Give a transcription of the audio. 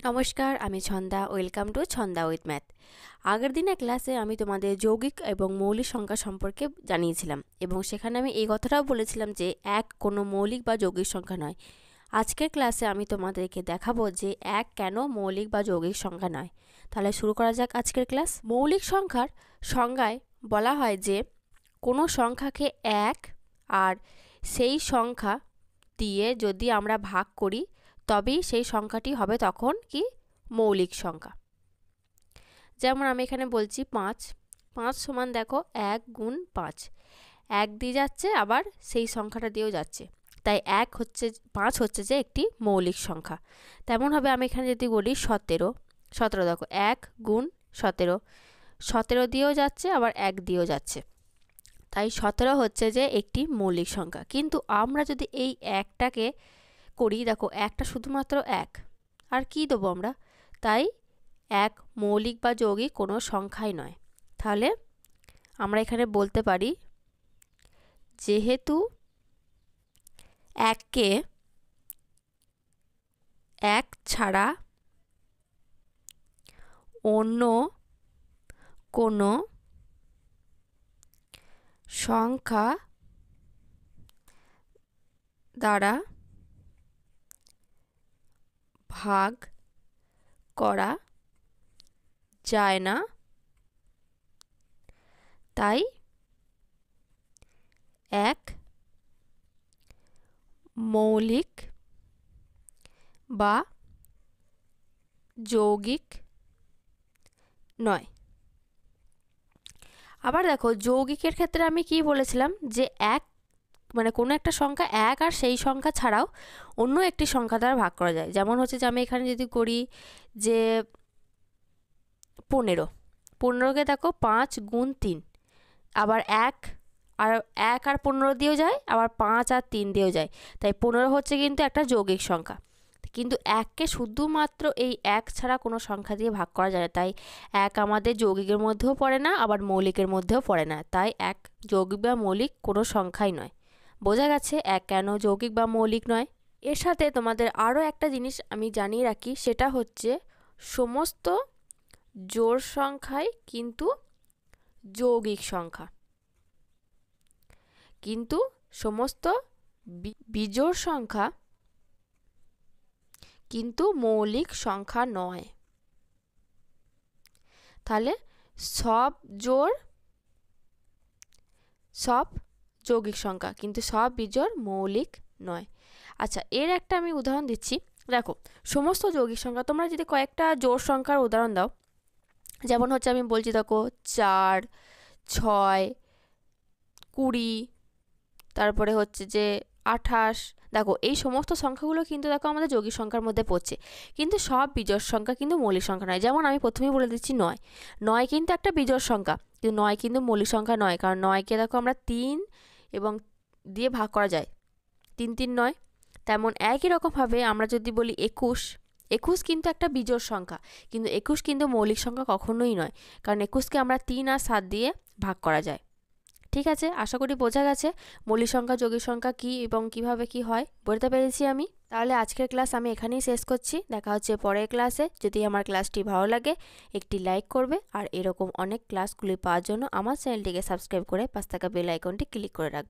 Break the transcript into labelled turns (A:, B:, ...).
A: নমস্কার, আমি Chhanda. Welcome to Chhanda with math. আগের দিনের ক্লাসে আমি তোমাদের যৌগিক এবং মৌলিক সংখ্যা সম্পর্কে জানিয়েছিলাম এবং সেখানে আমি এই কথাটাও বলেছিলাম যে এক কোনো মৌলিক বা যৌগিক সংখ্যা নয়। আজকের ক্লাসে আমি তোমাদেরকে দেখাবো যে এক কেন মৌলিক বা যৌগিক সংখ্যা নয়। তাহলে শুরু করা যাক আজকের ক্লাস। মৌলিক সংখ্যার সংজ্ঞায় বলা হয় যে কোনো সংখ্যাকে এক আর সেই সংখ্যা দিয়ে যদি আমরা ভাগ করি তবেই সেই সংখ্যাটি হবে তখন কি মৌলিক সংখ্যা। যেমন আমি এখানে বলছি 5 সমান দেখো 1 গুণ 5, 1 দিয়ে যাচ্ছে আবার সেই সংখ্যাটা দিয়েও যাচ্ছে, তাই 5 হচ্ছে যে একটি মৌলিক সংখ্যা। তেমনভাবে আমি এখানে যদি বলি 17 দেখো 1 গুণ 17 দিয়েও যাচ্ছে আবার 1 দিয়েও যাচ্ছে, তাই 17 হচ্ছে যে একটি মৌলিক সংখ্যা। কিন্তু আমরা যদি এই একটাকে করি, দেখো একটা শুধুমাত্র এক, আর কি দেবো আমরা, তাই এক মৌলিক বা যৌগিক কোনো সংখ্যাই নয়। তাহলে আমরা এখানে বলতে পারি যেহেতু এককে এক ছাড়া অন্য কোনো সংখ্যা দ্বারা ভাগ করা যায় না, তাই এক মৌলিক বা যৌগিক নয়। আবার দেখো যৌগিকের ক্ষেত্রে আমি কি বলেছিলাম যে এক মানে কোনো একটা সংখ্যা এক আর সেই সংখ্যা ছাড়াও অন্য একটি সংখ্যা দ্বারা ভাগ করা যায়। যেমন হচ্ছে যে আমি এখানে যদি করি যে 15কে দেখো 5 গুণ 3, আবার এক আর 15 দিয়েও যায়, আবার 5 আর 3 দিয়েও যায়, তাই 15 হচ্ছে কিন্তু একটা যৌগিক সংখ্যা। কিন্তু এককে শুধুমাত্র এই এক ছাড়া কোনো সংখ্যা দিয়ে ভাগ করা যায় না, তাই এক আমাদের যৌগিকের মধ্যেও পড়ে না আবার মৌলিকের মধ্যেও পড়ে না, তাই এক যৌগিক বা মৌলিক কোনো সংখ্যাই নয়। বোঝা গেছে এক কেন যৌগিক বা মৌলিক নয়। এর সাথে তোমাদের আরও একটা জিনিস আমি জানিয়ে রাখি, সেটা হচ্ছে সমস্ত জোড় সংখ্যাই কিন্তু যৌগিক সংখ্যা, কিন্তু সমস্ত বিজোড় সংখ্যা কিন্তু মৌলিক সংখ্যা নয়। তাহলে সব যৌগিক সংখ্যা কিন্তু সব বিজোড় মৌলিক নয়। আচ্ছা, এর একটা আমি উদাহরণ দিচ্ছি। দেখো সমস্ত যৌগিক সংখ্যা, তোমরা যদি কয়েকটা জোড় সংখ্যার উদাহরণ দাও, যেমন হচ্ছে আমি বলছি দেখো 4, 6, 20, তারপরে হচ্ছে যে 28, দেখো এই সমস্ত সংখ্যাগুলো কিন্তু দেখো আমাদের যৌগিক সংখ্যার মধ্যে পড়ছে, কিন্তু সব বিজোড় সংখ্যা কিন্তু মৌলিক সংখ্যা নয়। যেমন আমি প্রথমেই বলে দিচ্ছি 9 কিন্তু একটা বিজোড় সংখ্যা, কিন্তু 9 কিন্তু মৌলিক সংখ্যা নয়, কারণ 9কে দেখো আমরা 3 এবং দিয়ে ভাগ করা যায়, 3 3 9। তেমন একই রকমভাবে আমরা যদি বলি 21 কিন্তু একটা বিজোড় সংখ্যা, কিন্তু 21 কিন্তু মৌলিক সংখ্যা কখনোই নয়, কারণ 21কে আমরা 3 আর 7 দিয়ে ভাগ করা যায়। ঠিক আছে, আশা করি বোঝা গেছে মৌলিক সংখ্যা যৌগিক সংখ্যা কী এবং কিভাবে কি হয়, বলতে পেরেছি আমি। তাহলে আজকের ক্লাস আমি এখানেই শেষ করছি। দেখা হচ্ছে পরের ক্লাসে। যদি আমার ক্লাসটি ভালো লাগে একটি লাইক করবে, আর এরকম অনেক ক্লাসগুলি পাওয়ার জন্য আমার চ্যানেলটিকে সাবস্ক্রাইব করে পাশে থাকা বেল আইকনটি ক্লিক করে রাখবে।